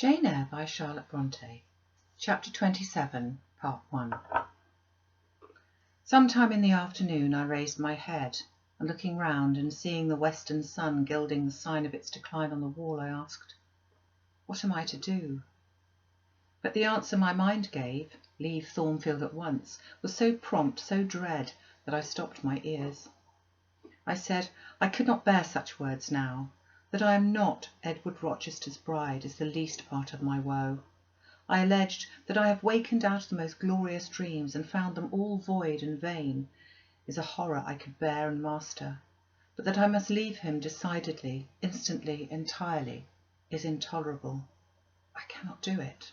Jane Eyre by Charlotte Bronte. Chapter 27, Part 1. Sometime in the afternoon I raised my head, and looking round and seeing the western sun gilding the sign of its decline on the wall, I asked, "What am I to do?" But the answer my mind gave, "Leave Thornfield at once," was so prompt, so dread, that I stopped my ears. I said I could not bear such words now. That I am not Edward Rochester's bride is the least part of my woe. I alleged that I have wakened out of the most glorious dreams and found them all void and vain, is a horror I could bear and master, but that I must leave him decidedly, instantly, entirely, is intolerable. I cannot do it.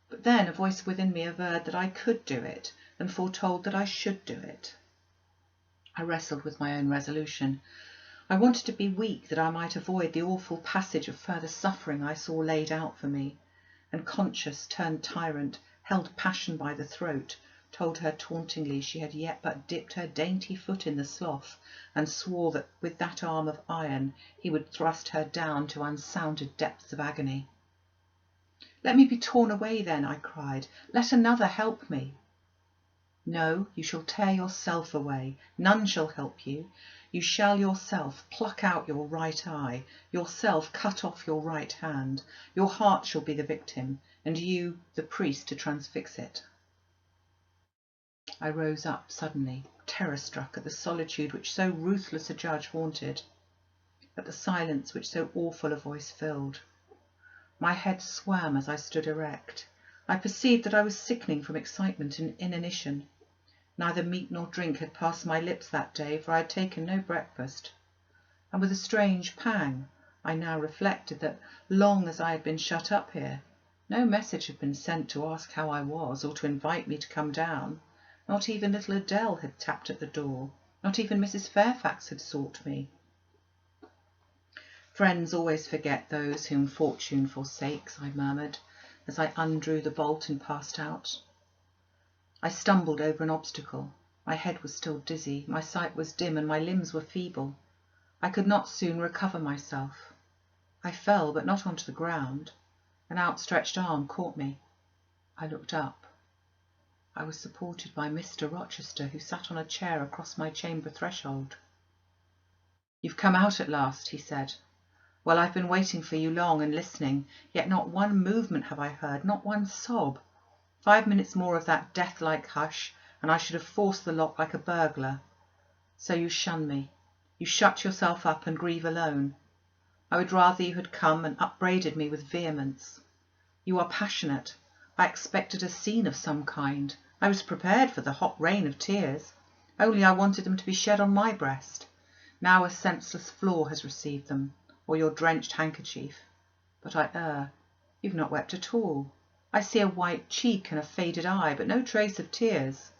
But then a voice within me averred that I could do it, and foretold that I should do it. I wrestled with my own resolution. I wanted to be weak that I might avoid the awful passage of further suffering I saw laid out for me, and conscience turned tyrant, held passion by the throat, told her tauntingly she had yet but dipped her dainty foot in the slough, and swore that with that arm of iron he would thrust her down to unsounded depths of agony. "Let me be torn away then," I cried. "Let another help me." "No, you shall tear yourself away. None shall help you. You shall yourself pluck out your right eye, yourself cut off your right hand. Your heart shall be the victim, and you the priest to transfix it." I rose up suddenly, terror-struck at the solitude which so ruthless a judge haunted, at the silence which so awful a voice filled. My head swam as I stood erect. I perceived that I was sickening from excitement and inanition. Neither meat nor drink had passed my lips that day, for I had taken no breakfast. And with a strange pang, I now reflected that, long as I had been shut up here, no message had been sent to ask how I was, or to invite me to come down. Not even little Adele had tapped at the door. Not even Mrs. Fairfax had sought me. "Friends always forget those whom fortune forsakes," I murmured, as I undrew the bolt and passed out. I stumbled over an obstacle. My head was still dizzy, my sight was dim, and my limbs were feeble. I could not soon recover myself. I fell, but not onto the ground. An outstretched arm caught me. I looked up. I was supported by Mr. Rochester, who sat on a chair across my chamber threshold. "You've come out at last," he said. "Well, I've been waiting for you long and listening, yet not one movement have I heard, not one sob. 5 minutes more of that death-like hush, and I should have forced the lock like a burglar. So you shun me. You shut yourself up and grieve alone. I would rather you had come and upbraided me with vehemence. You are passionate. I expected a scene of some kind. I was prepared for the hot rain of tears. Only I wanted them to be shed on my breast. Now a senseless flaw has received them, or your drenched handkerchief. But I err. You've not wept at all. I see a white cheek and a faded eye, but no trace of tears.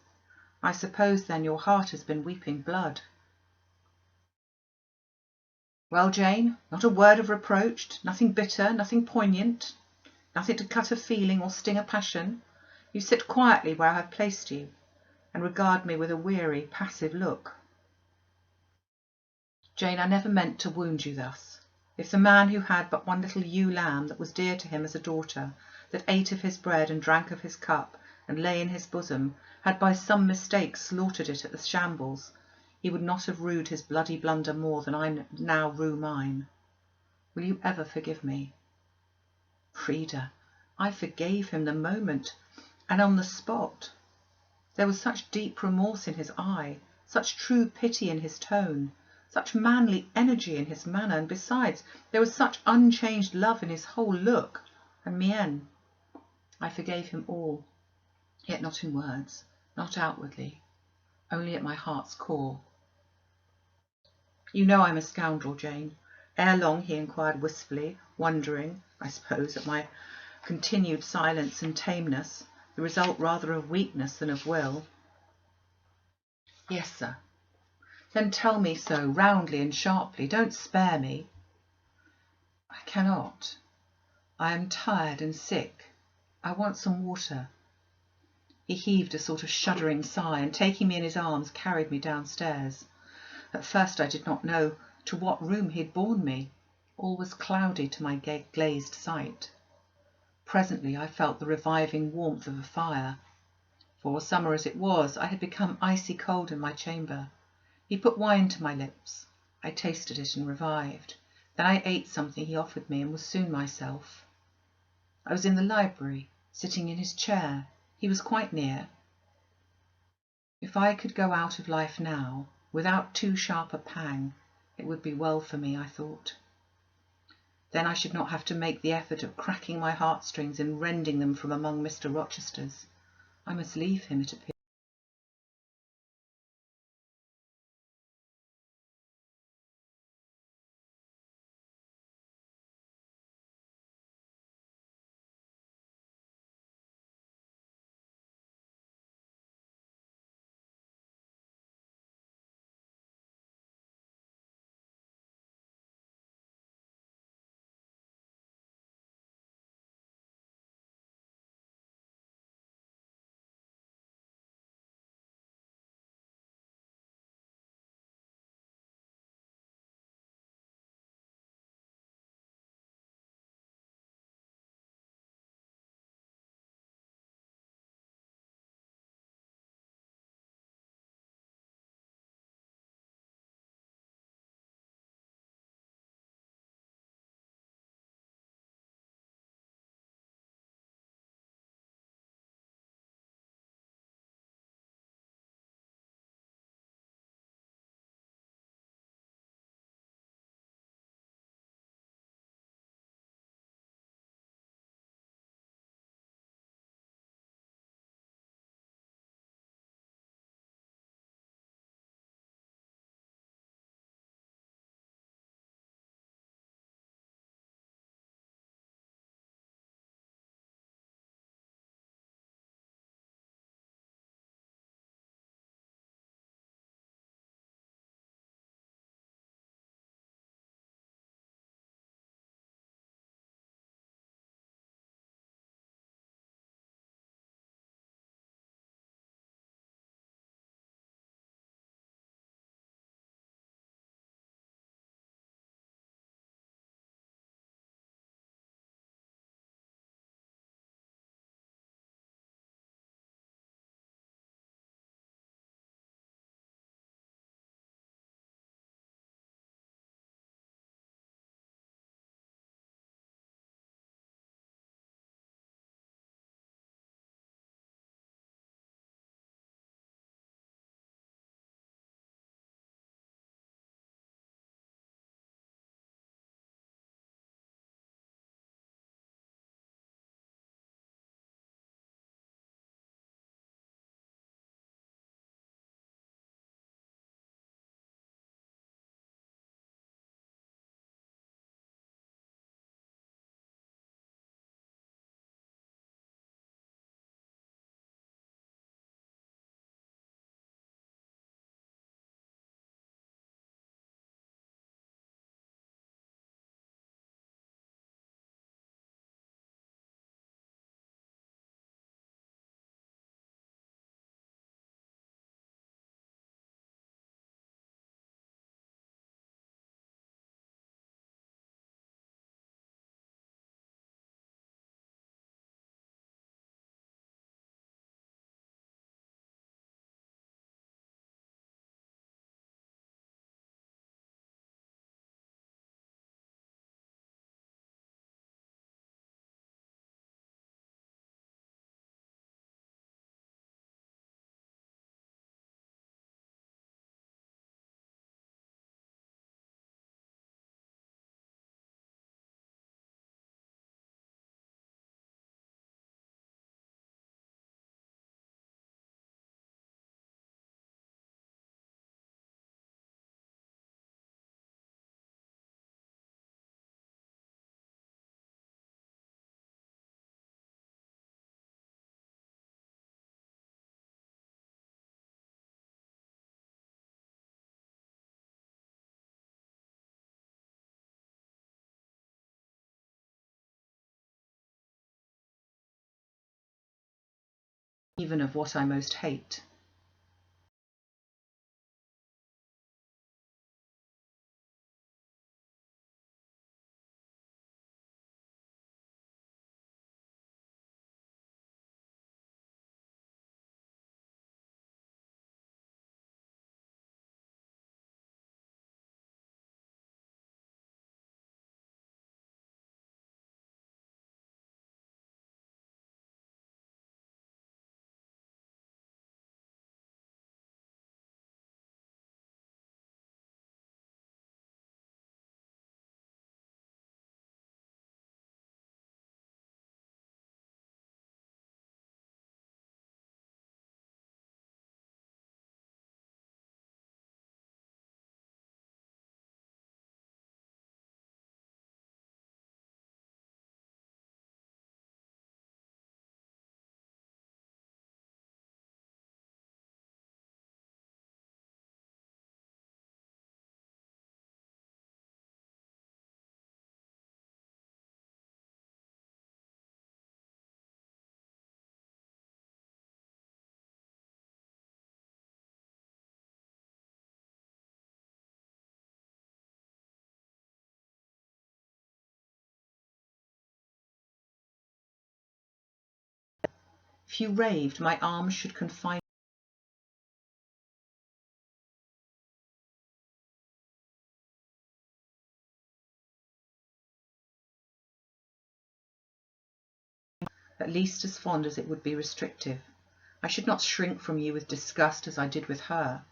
I suppose, then, your heart has been weeping blood." "Well, Jane, not a word of reproach, nothing bitter, nothing poignant, nothing to cut a feeling or sting a passion. You sit quietly where I have placed you, and regard me with a weary, passive look. Jane, I never meant to wound you thus. If the man who had but one little ewe lamb that was dear to him as a daughter, that ate of his bread and drank of his cup, and lay in his bosom, had by some mistake slaughtered it at the shambles, he would not have rued his bloody blunder more than I now rue mine. Will you ever forgive me?" Reader, I forgave him the moment, and on the spot. There was such deep remorse in his eye, such true pity in his tone, such manly energy in his manner, and besides, there was such unchanged love in his whole look and mien. I forgave him all, yet not in words, not outwardly, only at my heart's core. "You know I'm a scoundrel, Jane." Ere long he inquired wistfully, wondering, I suppose, at my continued silence and tameness, the result rather of weakness than of will. "Yes, sir." "Then tell me so, roundly and sharply. Don't spare me." "I cannot. I am tired and sick. I want some water." He heaved a sort of shuddering sigh, and taking me in his arms, carried me downstairs. At first I did not know to what room he had borne me. All was cloudy to my glazed sight. Presently I felt the reviving warmth of a fire. For, summer as it was, I had become icy cold in my chamber. He put wine to my lips. I tasted it and revived. Then I ate something he offered me and was soon myself. I was in the library, sitting in his chair. He was quite near. If I could go out of life now, without too sharp a pang, it would be well for me, I thought. Then I should not have to make the effort of cracking my heartstrings and rending them from among Mr. Rochester's. I must leave him, it appeared. Even of what I most hate. If you raved, my arms should confine at least as fond as it would be restrictive. I should not shrink from you with disgust as I did with her.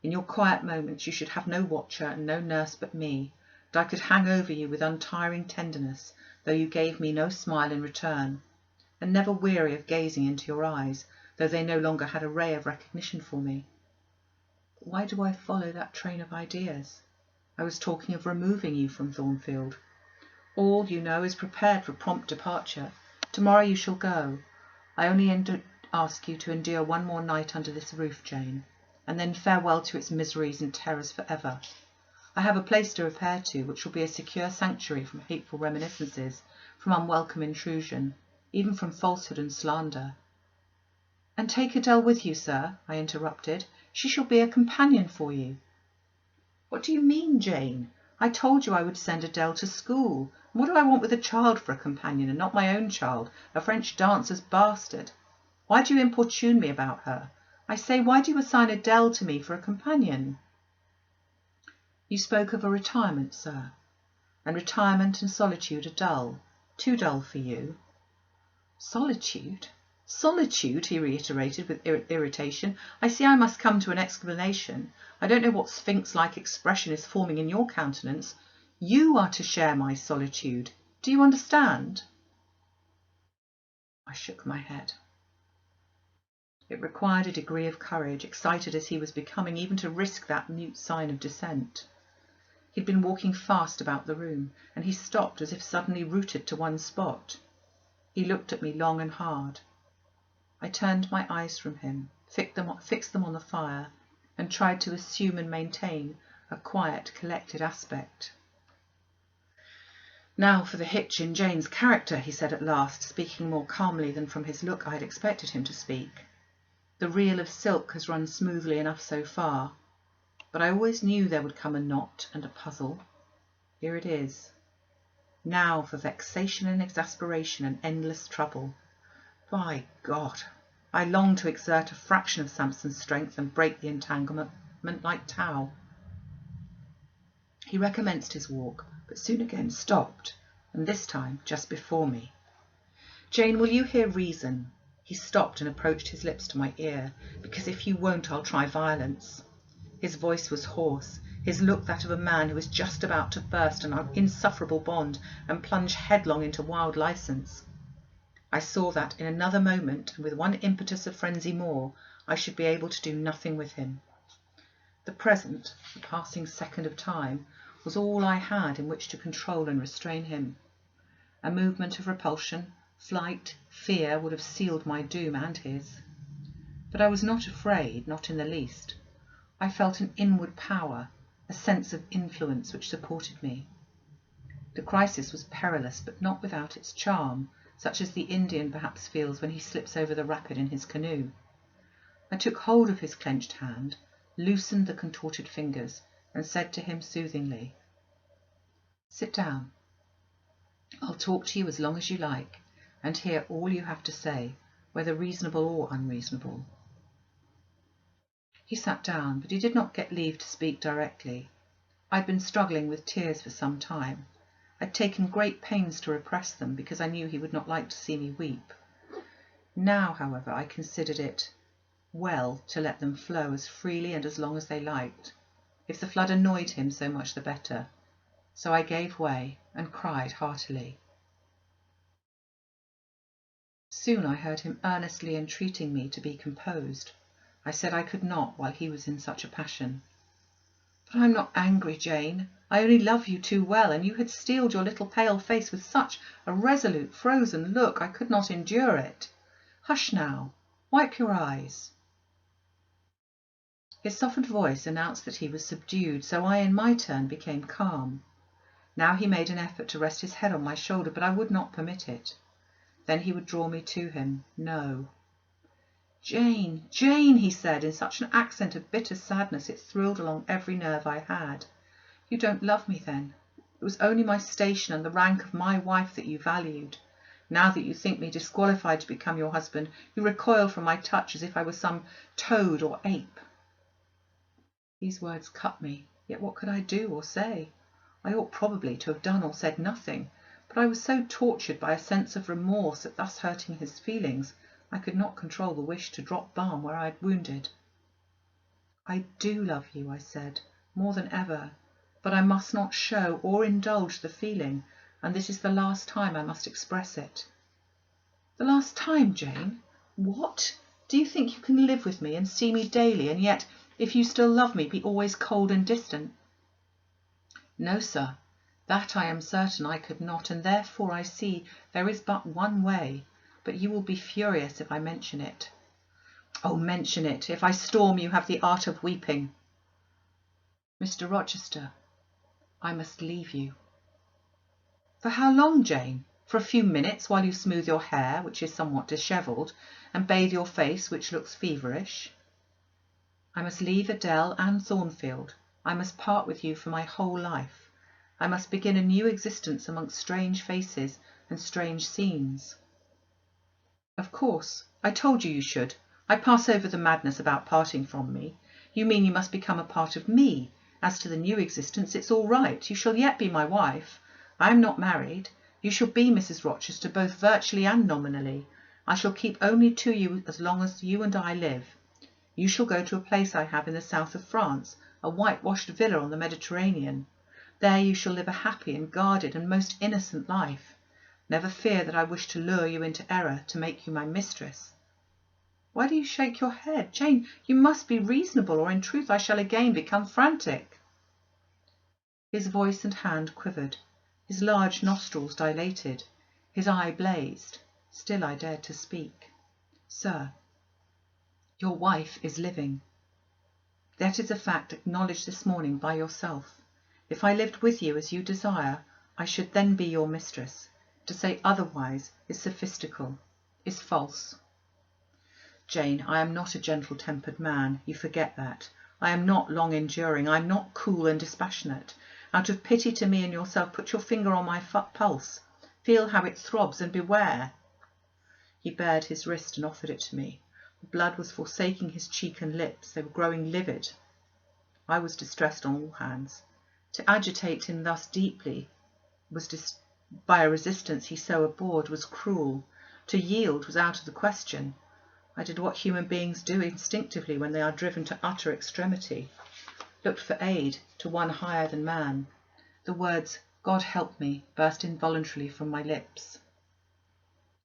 In your quiet moments you should have no watcher and no nurse but me, and I could hang over you with untiring tenderness, though you gave me no smile in return, and never weary of gazing into your eyes, though they no longer had a ray of recognition for me. But why do I follow that train of ideas? I was talking of removing you from Thornfield. All, you know, is prepared for prompt departure. Tomorrow you shall go. I only ask you to endure one more night under this roof, Jane, and then farewell to its miseries and terrors for ever. I have a place to repair to, which will be a secure sanctuary from hateful reminiscences, from unwelcome intrusion, even from falsehood and slander. And take Adele with you, sir, I interrupted. She shall be a companion for you. What do you mean, Jane? I told you I would send Adele to school. And what do I want with a child for a companion, and not my own child, a French dancer's bastard? Why do you importune me about her? I say, why do you assign Adele to me for a companion? You spoke of a retirement, sir, and retirement and solitude are dull, too dull for you. Solitude? Solitude, he reiterated with irritation. I see I must come to an explanation. I don't know what sphinx-like expression is forming in your countenance. You are to share my solitude. Do you understand? I shook my head. It required a degree of courage, excited as he was becoming, even to risk that mute sign of dissent. He'd been walking fast about the room, and he stopped as if suddenly rooted to one spot. He looked at me long and hard. I turned my eyes from him, fixed them on the fire, and tried to assume and maintain a quiet, collected aspect. Now for the hitch in Jane's character, he said at last, speaking more calmly than from his look I had expected him to speak. The reel of silk has run smoothly enough so far, but I always knew there would come a knot and a puzzle. Here it is. Now for vexation and exasperation and endless trouble. By God, I long to exert a fraction of Samson's strength and break the entanglement like Tau. He recommenced his walk, but soon again stopped, and this time just before me. Jane, will you hear reason? He stopped and approached his lips to my ear. Because if you won't, I'll try violence. His voice was hoarse, his look that of a man who is just about to burst an insufferable bond and plunge headlong into wild license. I saw that in another moment, and with one impetus of frenzy more, I should be able to do nothing with him. The present, the passing second of time, was all I had in which to control and restrain him. A movement of repulsion, flight, fear would have sealed my doom and his. But I was not afraid, not in the least. I felt an inward power, a sense of influence which supported me. The crisis was perilous, but not without its charm, such as the Indian perhaps feels when he slips over the rapid in his canoe. I took hold of his clenched hand, loosened the contorted fingers, and said to him soothingly, "Sit down. I'll talk to you as long as you like, and hear all you have to say, whether reasonable or unreasonable." He sat down, but he did not get leave to speak directly. I'd been struggling with tears for some time. I'd taken great pains to repress them, because I knew he would not like to see me weep. Now, however, I considered it well to let them flow as freely and as long as they liked. If the flood annoyed him, so much the better. So I gave way and cried heartily. Soon I heard him earnestly entreating me to be composed. I said I could not while he was in such a passion. "But I'm not angry, Jane. I only love you too well, and you had steeled your little pale face with such a resolute, frozen look, I could not endure it. Hush now. Wipe your eyes." His softened voice announced that he was subdued, so I in my turn became calm. Now he made an effort to rest his head on my shoulder, but I would not permit it. Then he would draw me to him. No. "Jane, Jane," he said, in such an accent of bitter sadness it thrilled along every nerve I had. "You don't love me, then? It was only my station and the rank of my wife that you valued. Now that you think me disqualified to become your husband, you recoil from my touch as if I were some toad or ape." These words cut me, yet what could I do or say? I ought probably to have done or said nothing, but I was so tortured by a sense of remorse at thus hurting his feelings, I could not control the wish to drop balm where I had wounded. "I do love you," I said, "more than ever, but I must not show or indulge the feeling, and this is the last time I must express it." "The last time, Jane? What? Do you think you can live with me and see me daily, and yet, if you still love me, be always cold and distant?" "No, sir, that I am certain I could not, and therefore I see there is but one way, but you will be furious if I mention it." "Oh, mention it. If I storm, you have the art of weeping." "Mr. Rochester, I must leave you." "For how long, Jane? For a few minutes while you smooth your hair, which is somewhat dishevelled, and bathe your face, which looks feverish?" "I must leave Adele and Thornfield. I must part with you for my whole life. I must begin a new existence amongst strange faces and strange scenes." "Of course. I told you you should. I pass over the madness about parting from me. You mean you must become a part of me. As to the new existence, it's all right. You shall yet be my wife. I am not married. You shall be Mrs. Rochester, both virtually and nominally. I shall keep only to you as long as you and I live. You shall go to a place I have in the south of France, a whitewashed villa on the Mediterranean. There you shall live a happy and guarded and most innocent life. Never fear that I wish to lure you into error, to make you my mistress." "Why do you shake your head? Jane, you must be reasonable, or in truth I shall again become frantic." His voice and hand quivered, his large nostrils dilated, his eye blazed. Still I dared to speak. "Sir, your wife is living. That is a fact acknowledged this morning by yourself. If I lived with you as you desire, I should then be your mistress. To say otherwise is sophistical, is false." "Jane, I am not a gentle-tempered man. You forget that. I am not long-enduring. I am not cool and dispassionate. Out of pity to me and yourself, put your finger on my pulse. Feel how it throbs, and beware." He bared his wrist and offered it to me. The blood was forsaking his cheek and lips. They were growing livid. I was distressed on all hands. To agitate him thus deeply by a resistance he so abhorred was cruel. To yield was out of the question. I did what human beings do instinctively when they are driven to utter extremity, looked for aid to one higher than man. The words, "God help me," burst involuntarily from my lips.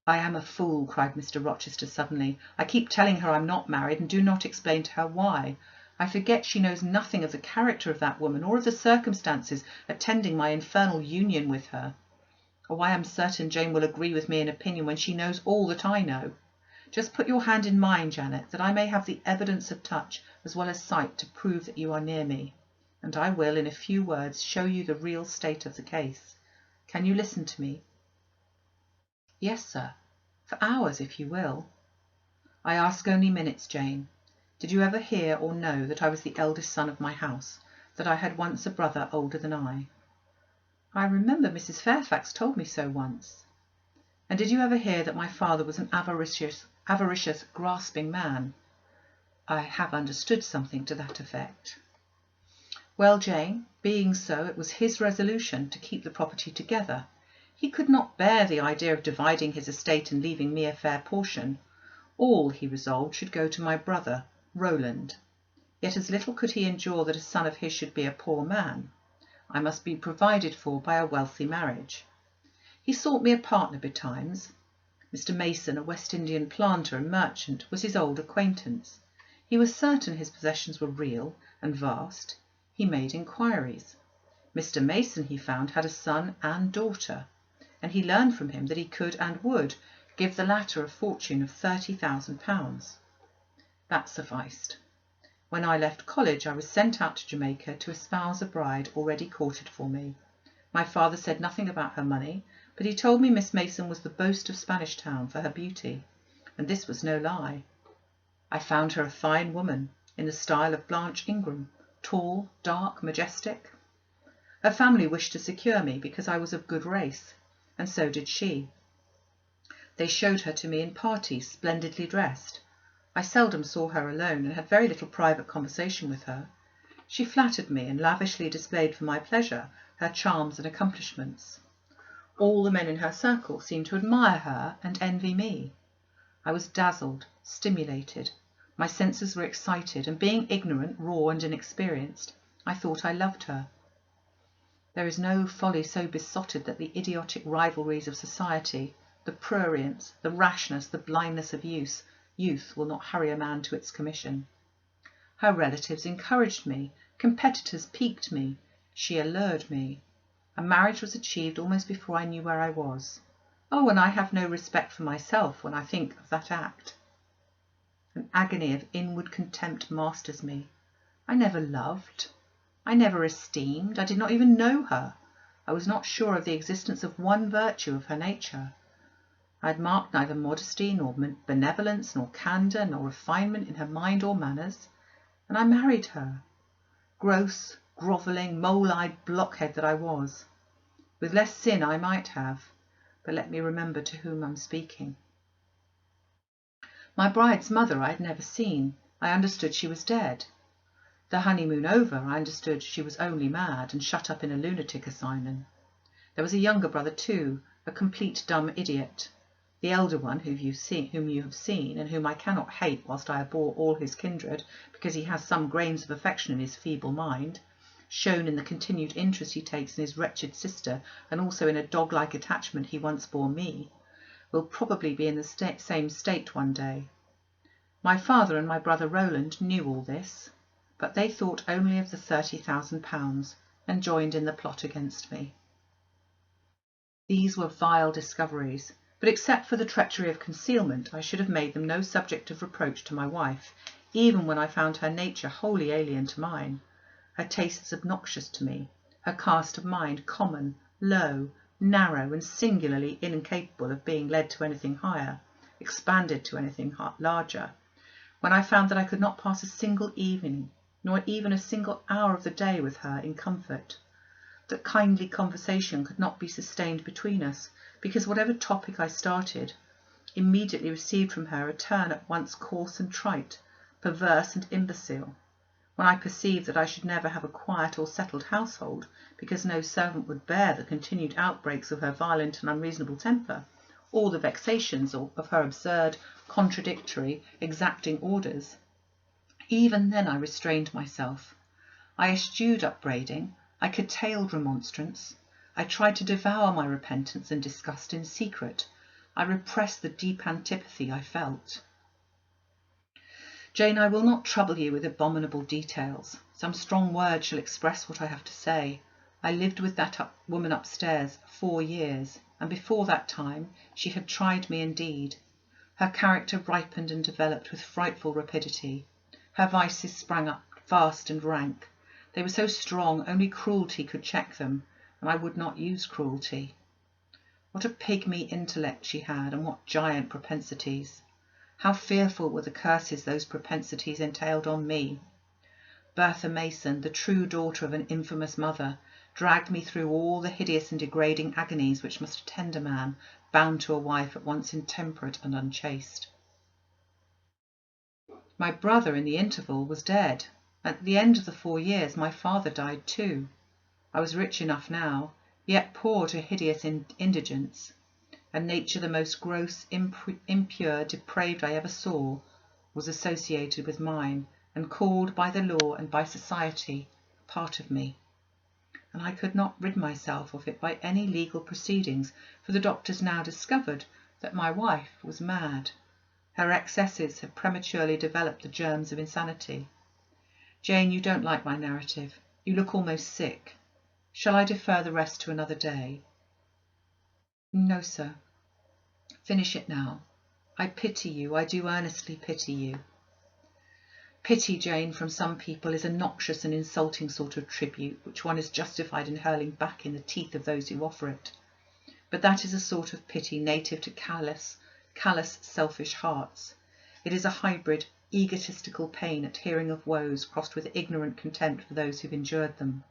"I am a fool," cried Mr. Rochester suddenly. "I keep telling her I'm not married, and do not explain to her why. I forget she knows nothing of the character of that woman, or of the circumstances attending my infernal union with her. Oh, I am certain Jane will agree with me in opinion when she knows all that I know. Just put your hand in mine, Janet, that I may have the evidence of touch as well as sight to prove that you are near me, and I will, in a few words, show you the real state of the case. Can you listen to me?" "Yes, sir, for hours, if you will." "I ask only minutes, Jane. Did you ever hear or know that I was the eldest son of my house, that I had once a brother older than I?" "I remember Mrs. Fairfax told me so once." "And did you ever hear that my father was an avaricious, grasping man?" "I have understood something to that effect." "Well, Jane, being so, it was his resolution to keep the property together. He could not bear the idea of dividing his estate and leaving me a fair portion. All, he resolved, should go to my brother, Rowland. Yet as little could he endure that a son of his should be a poor man. I must be provided for by a wealthy marriage. He sought me a partner betimes. Mr. Mason, a West Indian planter and merchant, was his old acquaintance. He was certain his possessions were real and vast. He made inquiries. Mr. Mason, he found, had a son and daughter, and he learned from him that he could and would give the latter a fortune of £30,000. That sufficed. When I left college, I was sent out to Jamaica to espouse a bride already courted for me. My father said nothing about her money, but he told me Miss Mason was the boast of Spanish Town for her beauty, and this was no lie. I found her a fine woman, in the style of Blanche Ingram, tall, dark, majestic. Her family wished to secure me because I was of good race, and so did she. They showed her to me in parties, splendidly dressed. I seldom saw her alone, and had very little private conversation with her. She flattered me, and lavishly displayed for my pleasure her charms and accomplishments. All the men in her circle seemed to admire her and envy me. I was dazzled, stimulated. My senses were excited, and being ignorant, raw, and inexperienced, I thought I loved her. There is no folly so besotted that the idiotic rivalries of society, the prurience, the rashness, the blindness of youth will not hurry a man to its commission. Her relatives encouraged me, competitors piqued me, she allured me. A marriage was achieved almost before I knew where I was. Oh, and I have no respect for myself when I think of that act. An agony of inward contempt masters me. I never loved. I never esteemed. I did not even know her. I was not sure of the existence of one virtue of her nature. I had marked neither modesty, nor benevolence, nor candour, nor refinement in her mind or manners, and I married her. Gross, grovelling, mole-eyed blockhead that I was. With less sin I might have, but let me remember to whom I'm speaking. My bride's mother I had never seen. I understood she was dead. The honeymoon over, I understood she was only mad and shut up in a lunatic asylum. There was a younger brother too, a complete dumb idiot. The elder one, whom you have seen, and whom I cannot hate whilst I abhor all his kindred, because he has some grains of affection in his feeble mind, shown in the continued interest he takes in his wretched sister, and also in a dog-like attachment he once bore me, will probably be in the same state one day. My father and my brother Rowland knew all this, but they thought only of the £30,000, and joined in the plot against me. These were vile discoveries, but except for the treachery of concealment, I should have made them no subject of reproach to my wife, even when I found her nature wholly alien to mine, her tastes obnoxious to me, her cast of mind common, low, narrow, and singularly incapable of being led to anything higher, expanded to anything larger, when I found that I could not pass a single evening, nor even a single hour of the day with her in comfort, that kindly conversation could not be sustained between us, because whatever topic I started immediately received from her a turn at once coarse and trite, perverse and imbecile. When I perceived that I should never have a quiet or settled household, because no servant would bear the continued outbreaks of her violent and unreasonable temper, or the vexations of her absurd, contradictory, exacting orders, even then I restrained myself. I eschewed upbraiding, I curtailed remonstrance, I tried to devour my repentance and disgust in secret, I repressed the deep antipathy I felt. Jane, I will not trouble you with abominable details. Some strong words shall express what I have to say. I lived with that woman upstairs 4 years, and before that time she had tried me indeed. Her character ripened and developed with frightful rapidity. Her vices sprang up fast and rank. They were so strong only cruelty could check them, and I would not use cruelty. What a pygmy intellect she had, and what giant propensities! How fearful were the curses those propensities entailed on me! Bertha Mason, the true daughter of an infamous mother, dragged me through all the hideous and degrading agonies which must attend a man bound to a wife at once intemperate and unchaste. My brother, in the interval, was dead. At the end of the 4 years my father died too. I was rich enough now, yet poor to hideous indigence. A nature the most gross, impure, depraved I ever saw, was associated with mine, and called by the law and by society part of me. And I could not rid myself of it by any legal proceedings, for the doctors now discovered that my wife was mad. Her excesses had prematurely developed the germs of insanity. Jane, you don't like my narrative. You look almost sick. Shall I defer the rest to another day? No, sir. Finish it now. I pity you. I do earnestly pity you. Pity, Jane, from some people is a noxious and insulting sort of tribute, which one is justified in hurling back in the teeth of those who offer it. But that is a sort of pity native to callous, selfish hearts. It is a hybrid, egotistical pain at hearing of woes crossed with ignorant contempt for those who've endured them.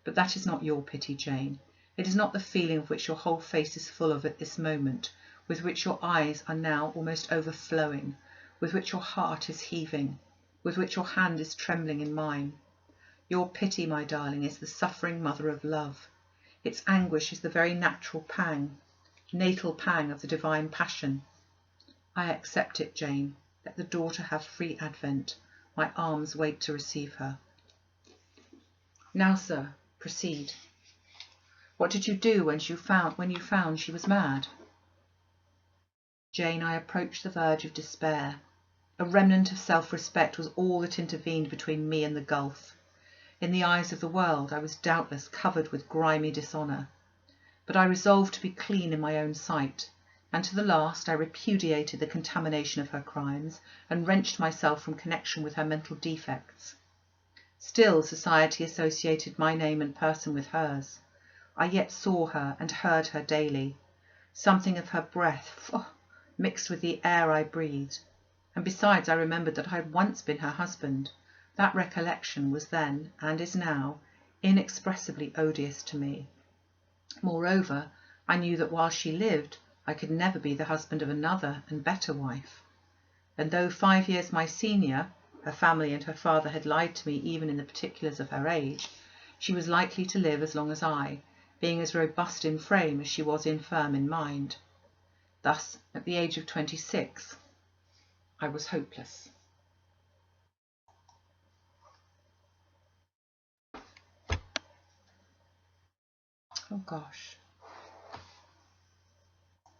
But that is not your pity, Jane. It is not the feeling of which your whole face is full of at this moment, with which your eyes are now almost overflowing, with which your heart is heaving, with which your hand is trembling in mine. Your pity, my darling, is the suffering mother of love. Its anguish is the very natural pang, natal pang of the divine passion. I accept it, Jane. Let the daughter have free advent. My arms wait to receive her. Now, sir, proceed. What did you do when you found she was mad? Jane, I approached the verge of despair. A remnant of self-respect was all that intervened between me and the gulf. In the eyes of the world, I was doubtless covered with grimy dishonour. But I resolved to be clean in my own sight, and to the last I repudiated the contamination of her crimes and wrenched myself from connection with her mental defects. Still, society associated my name and person with hers. I yet saw her and heard her daily. Something of her breath mixed with the air I breathed, and besides I remembered that I had once been her husband. That recollection was then, and is now, inexpressibly odious to me. Moreover, I knew that while she lived, I could never be the husband of another and better wife. And though 5 years my senior, her family and her father had lied to me even in the particulars of her age, she was likely to live as long as I, being as robust in frame as she was infirm in mind. Thus, at the age of 26, I was hopeless. Oh gosh.